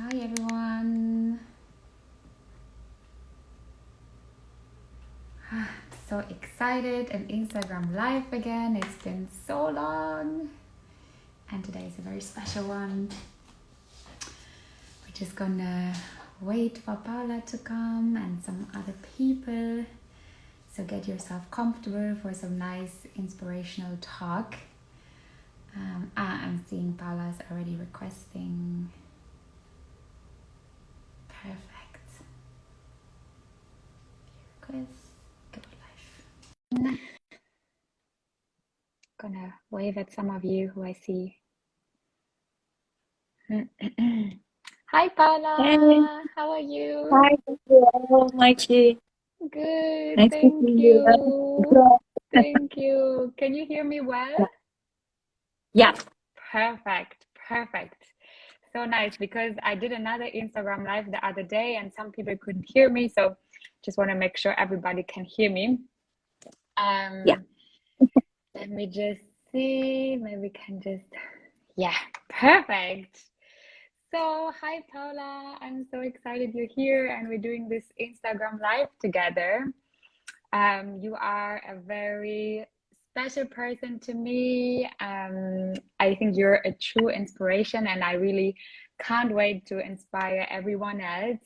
Hi everyone. So excited and Instagram live again. It's been so long. And today is a very special one. We're just gonna wait for Paula to come and some other people. So get yourself comfortable for some nice inspirational talk. I'm seeing Paula's already requesting. Perfect. Request. Go live. Gonna wave at some of you who I see. Hi Hey, Paula, how are you? hi, hello, Maike. Good, Nice to thank see you. you. Thank you. Can you hear me well? Yeah, Perfect, perfect. So nice because I did another Instagram live the other day and some people couldn't hear me, so just want to make sure everybody can hear me. yeah. Um, Let me just see. Maybe we can just, yeah, perfect. So, hi Paula, I'm so excited you're here and we're doing this Instagram live together. You are a very special person to me. I think you're a true inspiration, and I really can't wait to inspire everyone else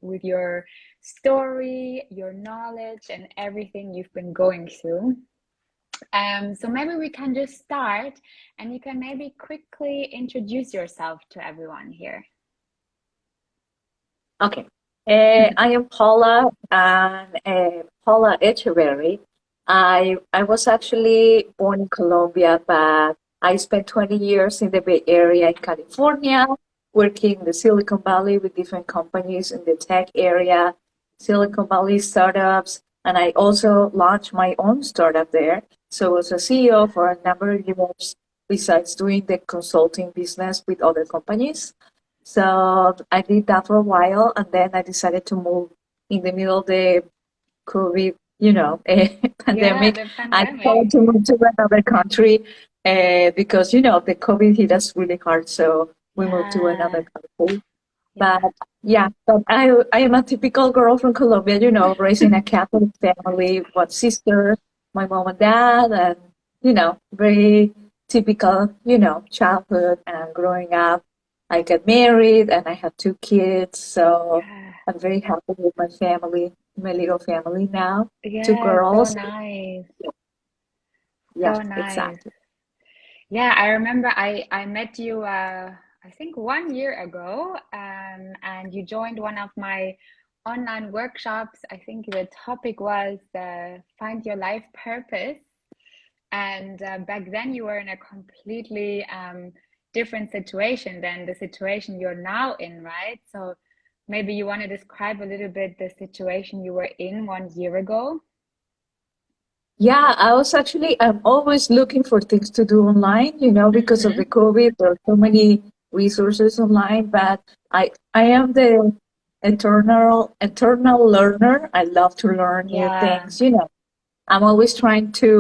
with your story, your knowledge, and everything you've been going through. So maybe we can just start and you can maybe quickly introduce yourself to everyone here. Okay. I am Paula and Paula Echeverry. I was actually born in Colombia, but I spent 20 years in the Bay Area in California, working in the Silicon Valley with different companies in the tech area, Silicon Valley startups, and I also launched my own startup there. So I was a CEO for a number of years, besides doing the consulting business with other companies. So I did that for a while, and then I decided to move in the middle of the COVID, Yeah, pandemic. the I pandemic. decided to move to another country because, the COVID hit us really hard. So we moved to another Yeah, country. But yeah. yeah, but I am a typical girl from Colombia, raised in a Catholic family, one sister, my mom and dad, and, very typical, childhood and growing up. I got married and I have two kids, so Yeah, I'm very happy with my family, my little family now, two yeah, so girls. nice. Yeah, So nice. exactly. Yeah, I remember I met you I think 1 year ago, and you joined one of my online workshops. I think the topic was Find Your Life Purpose. And back then you were in a completely different situation than the situation you're now in, right? So maybe you want to describe a little bit the situation you were in 1 year ago. Yeah, I'm always looking for things to do online, because of the Mm-hmm. COVID, there are so many resources online, but I am the eternal learner. I love to learn new Yeah, things. I'm always trying to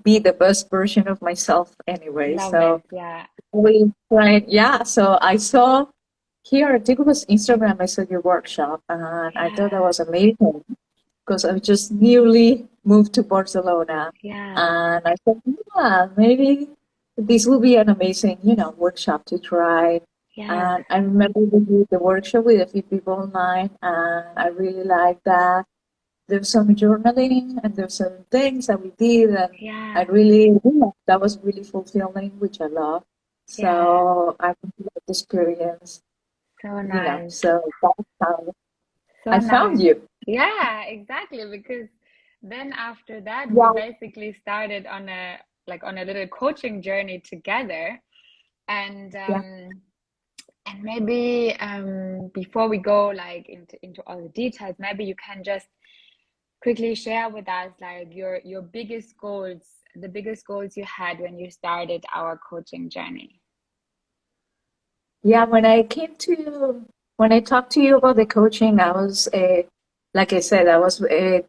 be the best version of myself anyway. love it. So Yeah. we try, yeah. So I saw here, I think it was Instagram, I saw your workshop and I thought that Yeah. was amazing because I just newly moved to Barcelona, Yeah. and I thought, yeah, maybe this will be an amazing, workshop to try. Yes. And I remember we did the workshop with a few people online, and I really liked that. There's some journaling, and there's some things that we did, and I Yeah. really, that was really fulfilling, which I love. Yeah. So I really loved the experience, So nice. So that's how So I found nice. you. Yeah, exactly. Because then after that, we Yeah, basically started on a little coaching journey together. And yeah. maybe before we go like into all the details, maybe you can just quickly share with us like your biggest goals, the biggest goals you had when you started our coaching journey. Yeah, when I talked to you about the coaching, I was, like I said, I was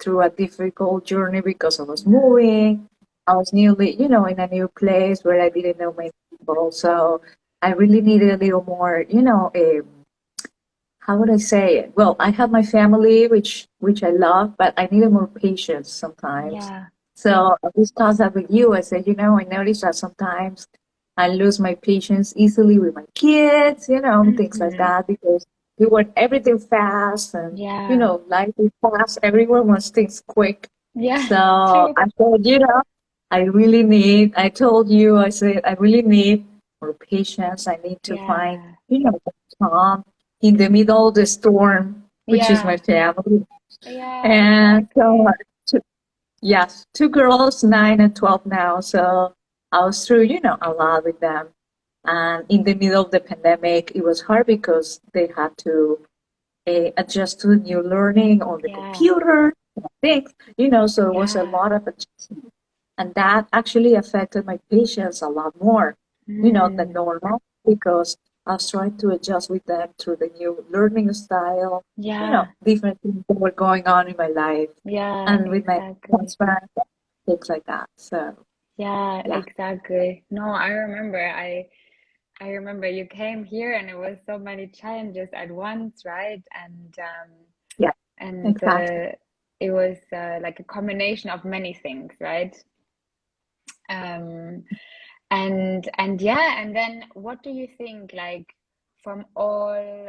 through a difficult journey because I was moving. I was newly, in a new place where I didn't know many people. So I really needed a little more, how would I say it? Well, I have my family, which I love, but I needed more patience sometimes. Yeah. So I discussed that with you. I said, I noticed that sometimes I lose my patience easily with my kids, things like Mm-hmm. that, because we want everything fast and, Yeah. life is fast. Everyone wants things quick. Yeah. So True. I said, I told you, I said, I really need more patience. I need to find, Yeah. calm in the middle of the storm, which is my Yeah. family. Yeah, And so, exactly. yes, two girls, 9 and 12 now. So I was through, a lot with them. And in the middle of the pandemic, it was hard because they had to adjust to new learning on the Yeah. computer, things, so it was a Yeah. lot of adjustment. And that actually affected my patients a lot more, than Mm. normal because I was trying to adjust with them through the new learning style, Yeah. different things that were going on in my life Yeah, and with my exactly. husband, things like that. So, Yeah, yeah, exactly. No, I remember you came here and it was so many challenges at once, right? yeah, And exactly. it was like a combination of many things, right? Um, and yeah, and then what do you think, like from all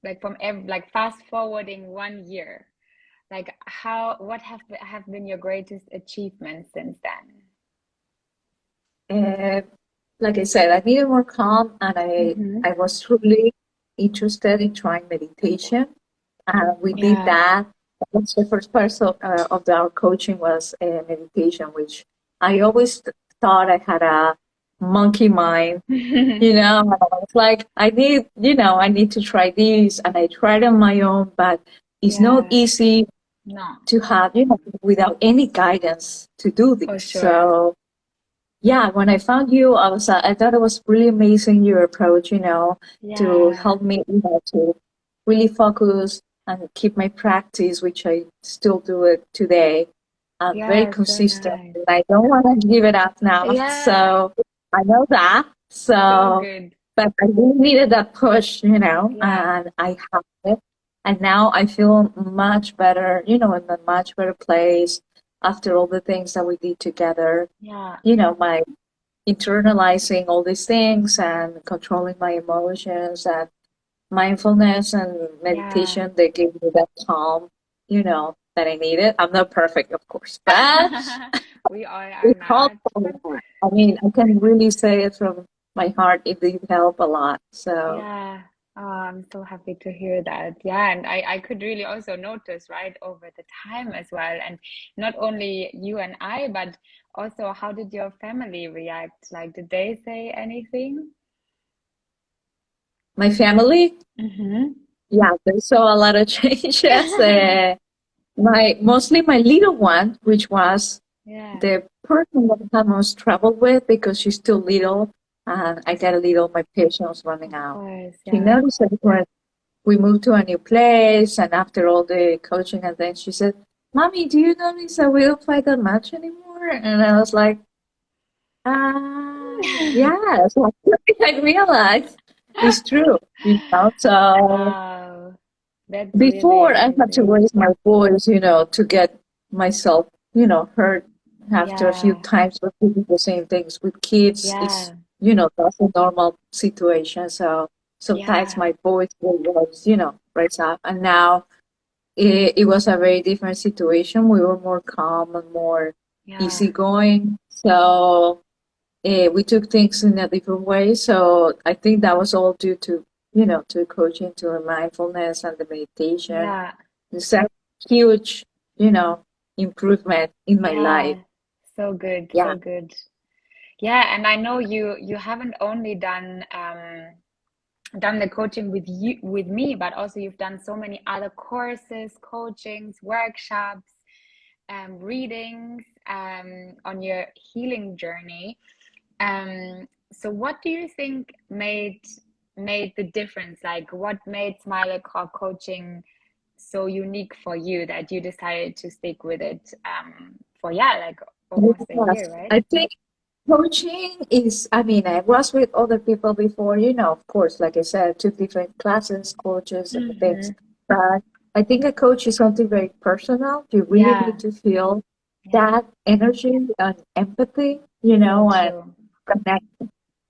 like from ev like fast forwarding 1 year, like have been your greatest achievements since then? And like I said, I needed more calm and Mm-hmm. I was truly interested in trying meditation. We did Yeah. that. That's the first part of our coaching was meditation, which I always thought I had a monkey mind, and I was like, I need to try this. And I tried on my own, but it's not Yeah. easy No, to have, without any guidance to do for this. sure. So, yeah, when I found you, I thought it was really amazing your approach, to Yeah. help me, to really focus and keep my practice, which I still do it today. I'm very Yeah, so consistent nice. and I don't want to give it up now. Yeah, So I know that. so So, good. but I really needed that push, Yeah. and I have it. And now I feel much better, in a much better place after all the things that we did together, Yeah. my internalizing all these things and controlling my emotions and mindfulness and Yeah. meditation, they gave me that calm, that I needed. I'm not perfect, of course, but We all are it helped not. a lot. I mean, I can really say it from my heart, it did help a lot. So, Yeah. Oh, I'm so happy to hear that. Yeah, and I could really also notice, right, over the time as well. And not only you and I, but also how did your family react? Like, did they say anything? my family, Mm-hmm. yeah, they saw a lot of changes. Mostly my little one, which was Yeah, the person that I most trouble with because she's still little and I get a little, my patience running of out. course. She Yeah. noticed it when we moved to a new place and after all the coaching and then she said, Mommy, do you notice that we don't fight that much anymore? And I was like, yes, I realized it's true, So Wow, that's really before I had to amazing. raise my voice, to get myself, hurt after a few Yeah, times repeating the same things. With kids, yeah, that's a normal situation. So sometimes yeah, my voice will rise, rise up. And now it was a very different situation. We were more calm and more yeah, easygoing. So we took things in a different way. So I think that was all due to, to coaching, to the mindfulness and the meditation. yeah, It's a huge, you know, improvement in my life. yeah. So good, Yeah. so good. Yeah, and I know you haven't only done the coaching with me, but also you've done so many other courses, coachings, workshops, readings on your healing journey. So what do you think made the difference? Like what made SmileOClock coaching so unique for you that you decided to stick with it for yeah, like almost a Yes. year, right? I think Coaching is, I mean, I was with other people before, of course, like I said, took different classes, coaches, and things. Mm-hmm. But I think a coach is something very personal. You really need Yeah, to feel yeah, that energy and empathy, so and true. connect.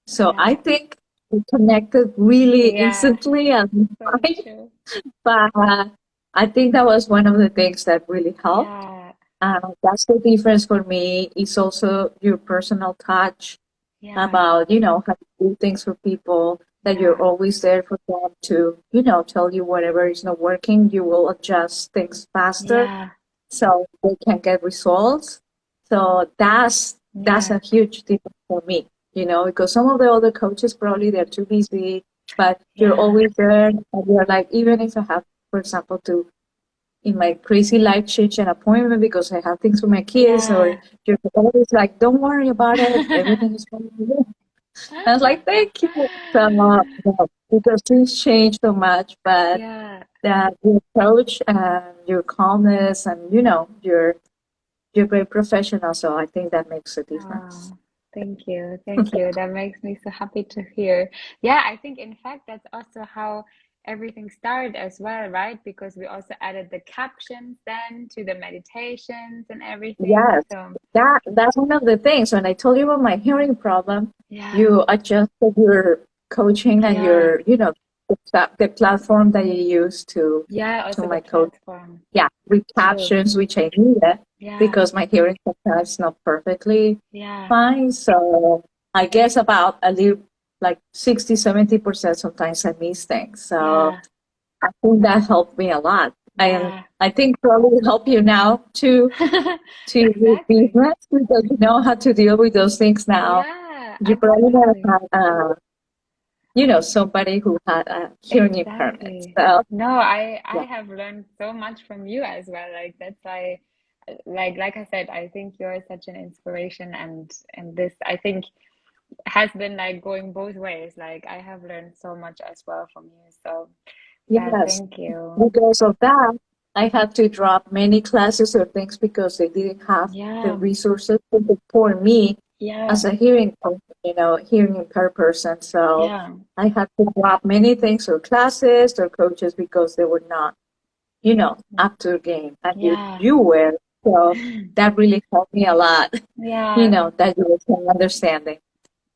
So I Yeah, think we connected really yeah, instantly and so fine. true. But I think that was one of the things that really helped. Yeah, That's the difference for me. It's also your personal touch yeah, about, how to do things for people, that you're yeah, always there for them to, tell you whatever is not working, you will adjust things faster yeah, so they can get results. So that's yeah, a huge difference for me, because some of the other coaches probably they're too busy, but you're yeah, always there and you're like, even if I have, for example, to in my crazy life change an appointment because I have things for my kids, or yeah. you're always like, don't worry about it, everything is fine. I was like, thank you so much, because things change so much, but Yeah. that your approach and your calmness and you're very professional, so I think that makes a difference. Oh, thank you. Thank you. That makes me so happy to hear. Yeah, I think in fact that's also how everything started as well, right? Because we also added the captions then to the meditations and everything. Yes, So, that's one of the things. When I told you about my hearing problem, yeah. you adjusted your coaching and Yeah. your, the platform that you use Yeah, to also the my coach. platform. Yeah, with True. captions, which I needed Yeah. because my hearing sometimes is not perfectly Yeah. fine. So I guess about a little like 60, 70% sometimes I miss things. So Yeah. I think that helped me a lot. And Yeah. I think probably help you now to your Exactly. business because you know how to deal with those things now. Yeah, You probably never absolutely. had, somebody who had a hearing impairment. Exactly. So No, I yeah, have learned so much from you as well. Like that's why like I said, I think you're such an inspiration and this I think has been like going both ways. Like I have learned so much as well from you. So yeah, yes, thank you. because of that, I had to drop many classes or things because they didn't have the Yeah, resources to support me yeah, as a hearing, hearing impaired person. So yeah, I had to drop many things or classes or coaches because they were not up to the game. And yeah. you were. So that really helped me a lot, Yeah. that you were so understanding.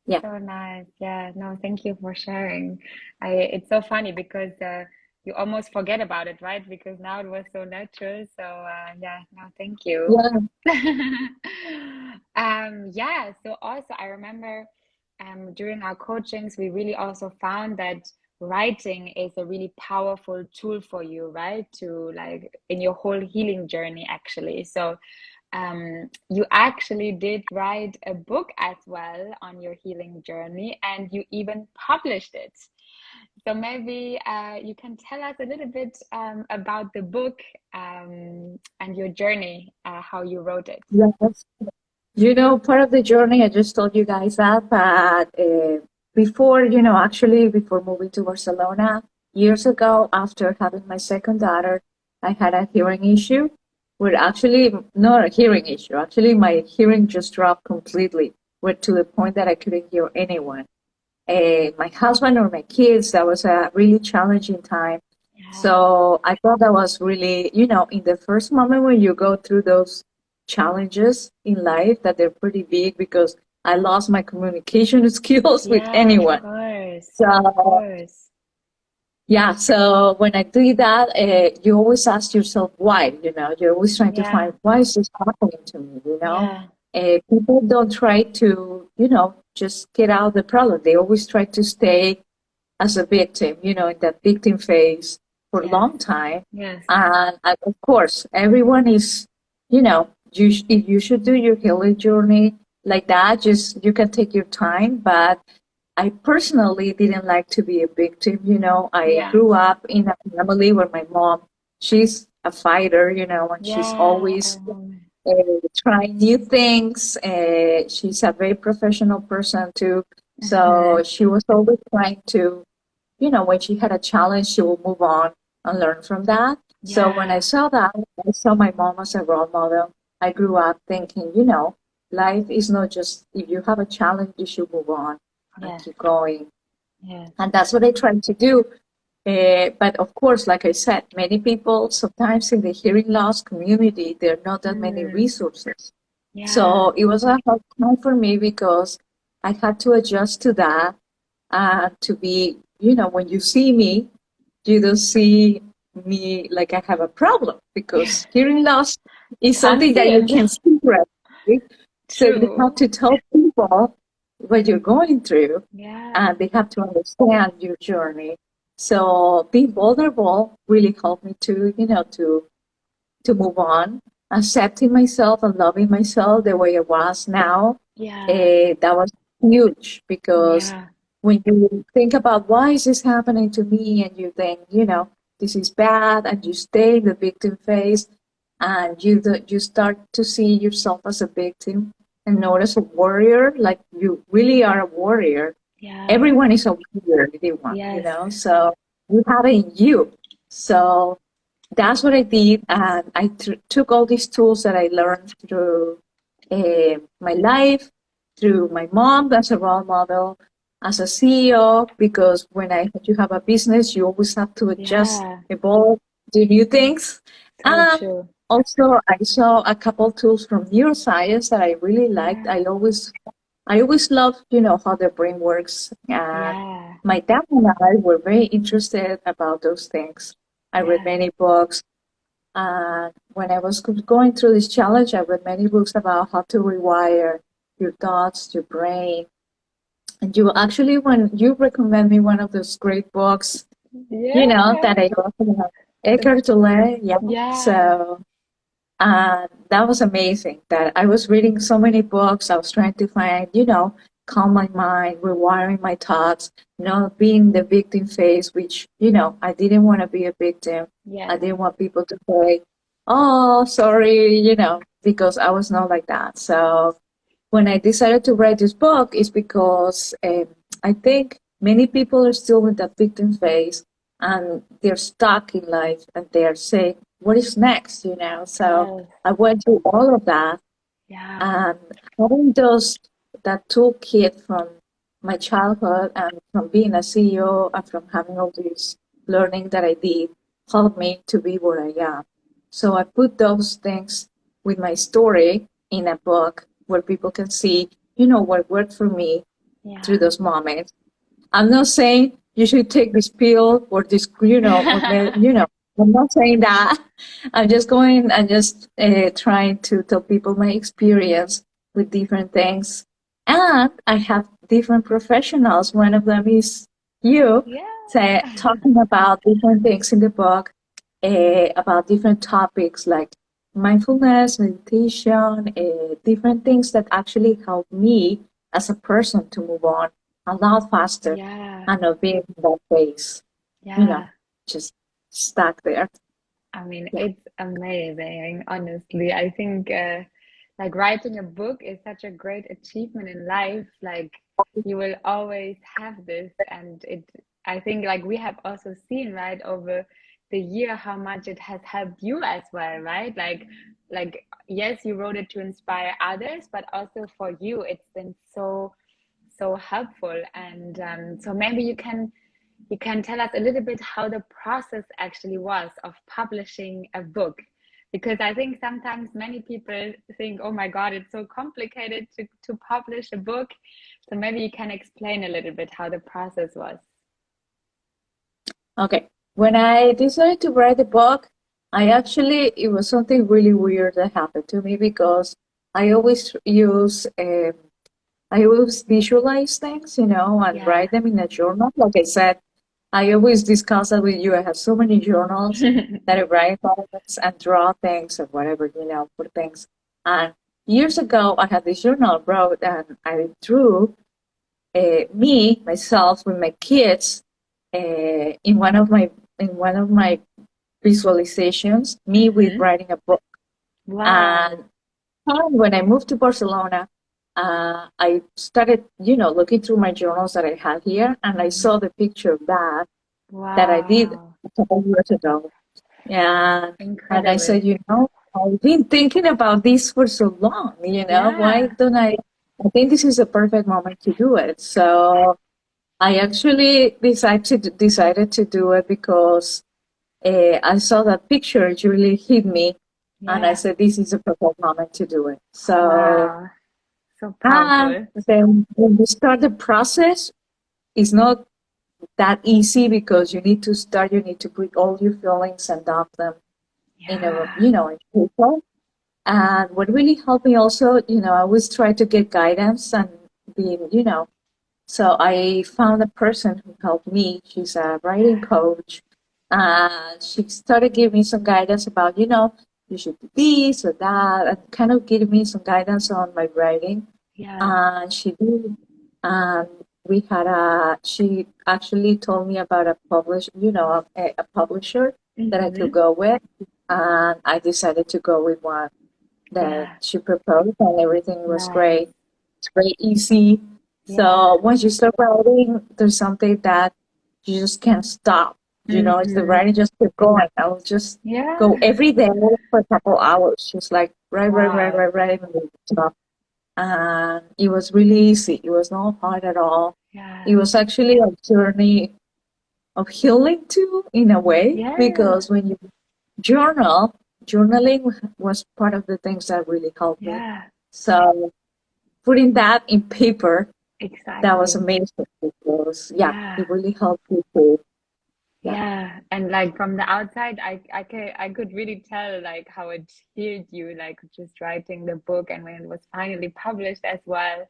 Yeah. So nice. Yeah, no, thank you for sharing. It's so funny because you almost forget about it, right? Because now it was so natural. So yeah, no, thank you. Yeah. Yeah, so also I remember during our coachings, we really also found that writing is a really powerful tool for you, right? To like in your whole healing journey, actually. So you actually did write a book as well on your healing journey, and you even published it. So maybe you can tell us a little bit about the book and your journey, how you wrote it. Yes. Part of the journey, I just told you guys that, but before, actually, before moving to Barcelona, years ago, after having my second daughter, I had a hearing issue. Well, actually, not a hearing issue. Actually, my hearing just dropped completely, went to the point that I couldn't hear anyone. My husband or my kids, that was a really challenging time. Yeah, So I thought that was really, in the first moment when you go through those challenges in life, that they're pretty big because I lost my communication skills with yeah, of anyone. course, of So course. yeah, so when I do that, you always ask yourself why, you're always trying to Yeah, find why is this happening to me. yeah, People don't try to, just get out of the problem. They always try to stay as a victim, in that victim phase for a yes, long time. yes, And of course, everyone is, if you should do your healing journey like that, just you can take your time, but I personally didn't like to be a victim. I yeah, grew up in a family where my mom, she's a fighter, and she's yeah, I always remember. trying new things. She's a very professional person too. So Hmm. she was always trying to, when she had a challenge, she will move on and learn from that. So when I Yeah, saw that, I saw my mom as a role model. I grew up thinking, life is not just if you have a challenge, you should move on and Yes. keep going. Yes. And that's what I try to do. But of course, like I said, many people sometimes in the hearing loss community, there are not that many Mm. resources. Yeah. So it was a hard time for me because I had to adjust to that and to be, when you see me, you don't see me like I have a problem because hearing loss is Can't something see that you it. can see right away. So you have True. to tell people what you're going through Yeah. and they have to understand your journey. So being vulnerable really helped me to, to move on, accepting myself and loving myself the way I was now. Yeah. That was huge because Yeah. when you think about why is this happening to me and you think, this is bad and you stay in the victim phase and you start to see yourself as a victim and not as a warrior, like you really are a warrior. Yeah. Everyone is a warrior if they want, Yes. so you have it in you. So that's what I did, and I took all these tools that I learned through my life, through my mom as a role model, as a CEO, because you have a business, you always have to adjust, Yeah. evolve, do new things. So And true. also, I saw a couple tools from neuroscience that I really liked. Yeah. I always loved, how the brain works. And Yeah. my dad and I were very interested about those things. I read Yeah. many books. And when I was going through this challenge, I read many books about how to rewire your thoughts, your brain. And you actually, when you recommend me one of those great books, that Yeah. I got from Eckhart Tolle, yeah. Yeah. So that was amazing that I was reading so many books. I was trying to find, calm my mind, rewiring my thoughts, not being the victim phase, which, I didn't want to be a victim. I Yes. didn't want people to say, oh, sorry, because I was not like that. So when I decided to write this book is because I think many people are still in that victim phase and they're stuck in life and they're saying, what is next, So Yes. I went through all of that Yeah. and having that toolkit from my childhood and from being a CEO and from having all this learning that I did helped me to be where I am. So I put those things with my story in a book where people can see, what worked for me through Yeah. those moments. I'm not saying you should take this pill or this, I'm not saying that. I'm just going and just trying to tell people my experience with different things. And I have different professionals. One of them is you, Yeah. talking about different things in the book, about different topics like mindfulness, meditation, different things that actually help me as a person to move on a lot faster Yeah. and not being in that phase, you know, Yeah. just stuck there. I mean, Yeah. it's amazing, honestly. I think like writing a book is such a great achievement in life. Like you will always have this, and I think like we have also seen, right, over the year how much it has helped you as well, right? Like yes, you wrote it to inspire others, but also for you, it's been so helpful. And so maybe you can tell us a little bit how the process actually was of publishing a book. Because I think sometimes many people think, oh my God, it's so complicated to publish a book. So maybe you can explain a little bit how the process was. Okay. When I decided to write the book, it was something really weird that happened to me because I always use, I always visualize things, and Yeah. write them in a journal. Like I said, I always discuss that with you. I have so many journals that I write things and draw things or whatever, for things. And years ago, I had this journal I wrote and I drew myself, with my kids in one of my visualizations, me with Hmm. writing a book. Wow. And when I moved to Barcelona, I started, looking through my journals that I had here, and I Hmm. saw the picture of that I did Wow. a couple of years ago. Yeah, and I Incredible. said, I've been thinking about this for so long, you know, why Yeah. don't I think this is a perfect moment to do it. So I actually decided to do it because I saw that picture, it really hit me, and I Yeah. said, this is a perfect moment to do it. So, Wow. So ah, powerful. then when you start the process, it's not that easy because you need to put all your feelings and dump them in a, Yeah. you know, in paper. And what really helped me also, you know, I always try to get guidance and being, you know, so I found a person who helped me. She's a writing Yeah. coach. And she started giving me some guidance about, you know, you should do this or that, and kind of giving me some guidance on my writing. Yeah. And she did. And she actually told me about a publisher that I could Mm-hmm. go with. And I decided to go with one that Yeah. she proposed, and everything was Nice. great. It's very easy. Yeah. So once you start writing, there's something that you just can't stop. You know, it's the Mm-hmm. writing just keep going. I'll just go Yeah. every day for a couple hours, just like Wow. write, and then stop. And it was really easy. It was not hard at all. It Yeah. was actually a journey of healing too, in a way, Yeah. because when you journal, journaling was part of the things that really helped me. Yeah. So putting that in paper, that was Exactly. amazing because yeah, Yeah. it really helped people. Yeah, Yeah. And like from the outside, I could really tell like how it healed you, like just writing the book and when it was finally published as well.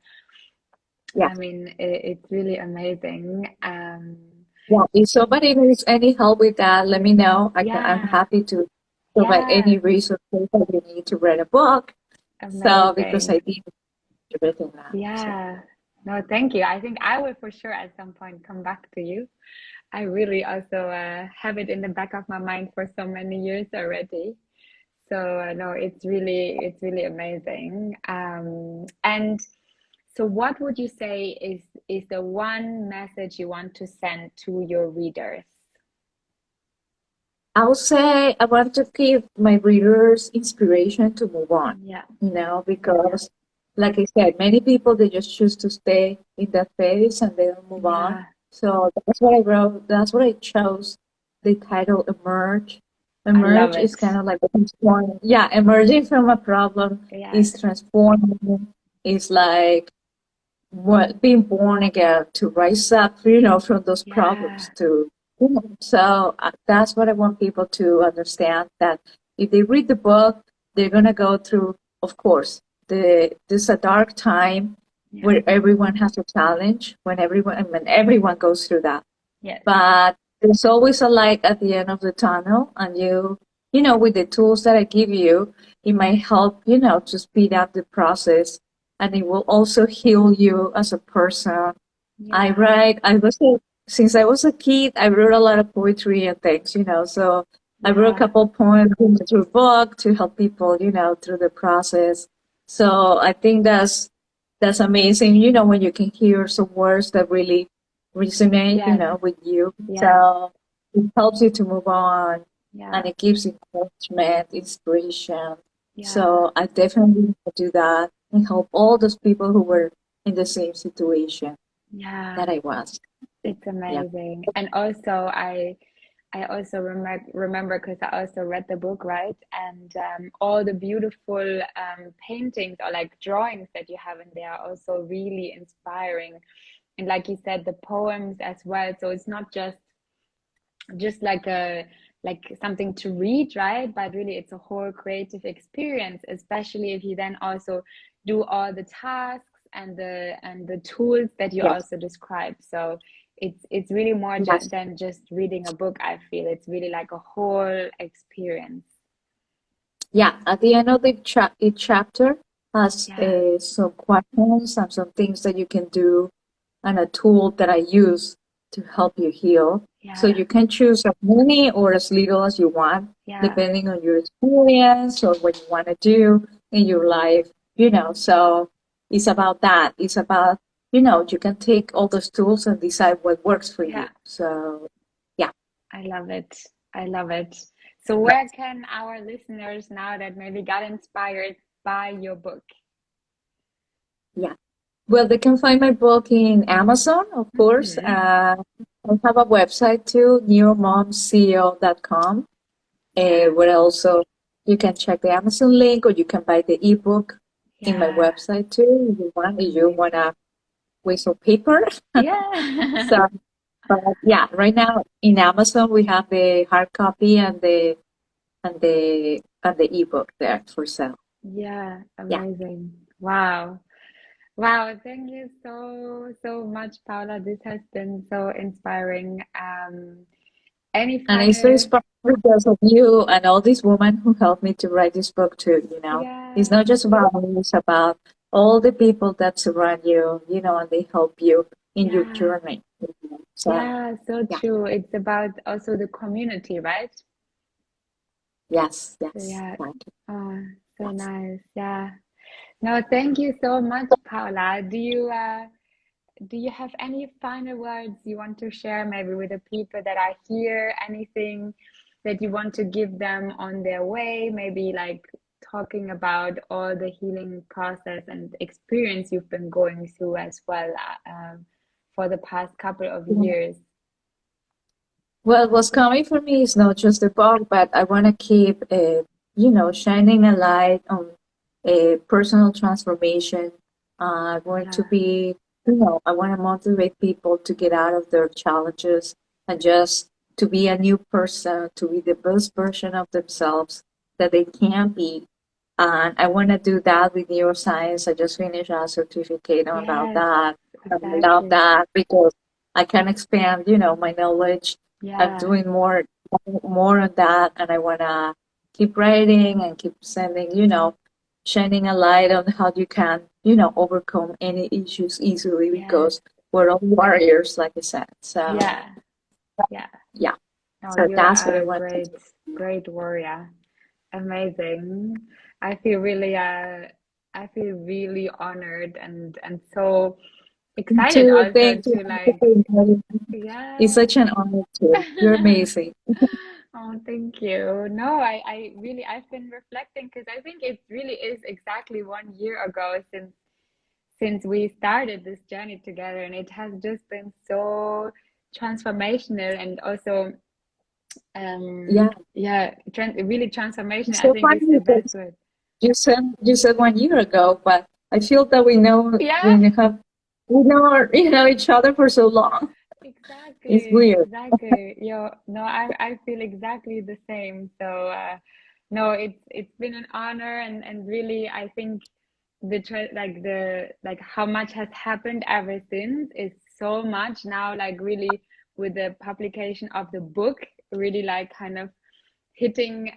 yeah, I mean, it's really amazing. yeah. If somebody needs any help with that, let me know. I'm Yeah. happy to provide Yeah. any resources that you need to write a book. So because Amazing. I did everything that. So Yeah. No, thank you. I think I will for sure at some point come back to you. I really also have it in the back of my mind for so many years already. So no, it's really amazing. And so what would you say is the one message you want to send to your readers? I'll say I want to give my readers inspiration to move on, Yeah. you know, because like I said, many people they just choose to stay in that phase and they don't move on. Yeah. So that's what I wrote. That's what I chose. The title Emerge. I love Emerge is it. kind of like a transforming. Yeah, emerging from a problem Yes. is transforming. Is like what being born again to rise up, you know, from those Yeah. problems to, you know. So that's what I want people to understand that if they read the book, they're gonna go through, of course, this a dark time Yeah. where everyone has a challenge when everyone goes through that. Yes. But there's always a light at the end of the tunnel, and you know, with the tools that I give you, it might help, you know, to speed up the process, and it will also heal you as a person. Yeah. Since I was a kid, I wrote a lot of poetry and things, you know, so I wrote a Yeah. couple poems through book to help people, you know, through the process. So I think that's amazing, you know, when you can hear some words that really resonate, you Yes. know, with you. Yes. So it helps you to move on and Yeah. it gives encouragement, inspiration. Yeah. So I definitely want to do that and help all those people who were in the same situation Yeah. that I was. It's Yeah. amazing. And also I also remember because I also read the book, right? And all the beautiful paintings or like drawings that you have in there are also really inspiring. And like you said, the poems as well. So it's not just like something to read, right? But really it's a whole creative experience, especially if you then also do all the tasks and the tools that you Yes. also describe. So it's really more Yes. than just reading a book. I feel it's really like a whole experience. Yeah. At the end of each chapter has Yeah. some questions and some things that you can do and a tool that I use to help you heal. So Yeah. you can choose as many or as little as you want, Yeah. depending on your experience or what you want to do in your life, you know. So it's about that. It's about, you know, you can take all those tools and decide what works for you. Yeah. So, yeah. I love it. I love it. So where can our listeners now that maybe got inspired by your book? Yeah. Well, they can find my book in Amazon, of course. Hmm. I have a website too, newmomceo.com, Yeah, where also you can check the Amazon link or you can buy the ebook in my yeah, website too if you want amazing. a waste of paper. Yeah. So, but yeah, right now in Amazon we have the hard copy and the ebook there for sale. Yeah, Yeah. amazing. Wow. Wow, thank you so much, Paula. This has been so inspiring. Any And it's so final, inspiring because of you and all these women who helped me to write this book too, you know. It's yeah, not just about me, it's about all the people that surround you, you know, and they help you in your yeah, journey. You know. So, yeah, so yeah, true. It's about also the community, right? yes, So yes, yeah, thank you. oh, so Yes. nice. Yeah. No, thank you so much, Paula. Do you have any final words you want to share maybe with the people that are here? Anything that you want to give them on their way? Maybe like talking about all the healing process and experience you've been going through as well for the past couple of years. Well, what's coming for me is not just the book, but I want to keep, you know, shining a light on a personal transformation. I want to Yeah, be, you know, I want to motivate people to get out of their challenges and just to be a new person, to be the best version of themselves that they can be. And I want to do that with neuroscience. I just finished a certificate on about yes, that. And I love exactly. that because I can expand, you know, my knowledge. I'm Yeah, doing more on that, and I wanna keep writing and keep sending, you know, shining a light on how you can, you know, overcome any issues easily yes, because we're all warriors, like I said. So yeah, yeah. yeah, Oh, so you that's what are I a want to great, do. great warrior. Amazing. I feel really honored and so Me excited too. also Thank you. to like, It's yeah. such an honor too. You're amazing. Oh, thank you. No, I really, I've been reflecting because I think it really is exactly 1 year ago since we started this journey together, and it has just been so transformational and also Yeah, yeah, really transformational, it's I so think is funny the best because word. you said 1 year ago, but I feel that Yeah, we know you know each other for so long. It's exactly, weird. exactly. No, I feel exactly the same. So no, it's been an honor and really I think like how much has happened ever since is so much now, like really with the publication of the book, really like kind of hitting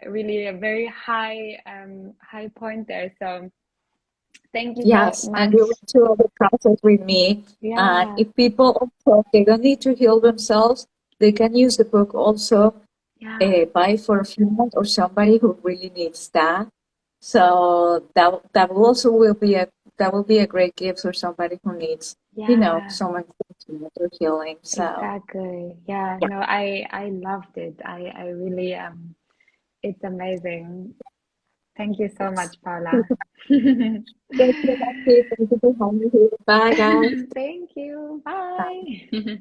really a very high point there. So thank you so Yes, and much. you went through all the process with me. And Yeah, if people also they don't need to heal themselves, they can use the book also yeah, buy for a friend or somebody who really needs that. So that will also will be a great gift for somebody who needs, you know, yeah. someone to their healing. So Exactly. Yeah, yeah. no, I loved it. I really it's amazing. Thank you so Yes. much, Paula. Thank you, Lucky. Thank you for having me here. Bye guys. Thank you. Bye. Bye.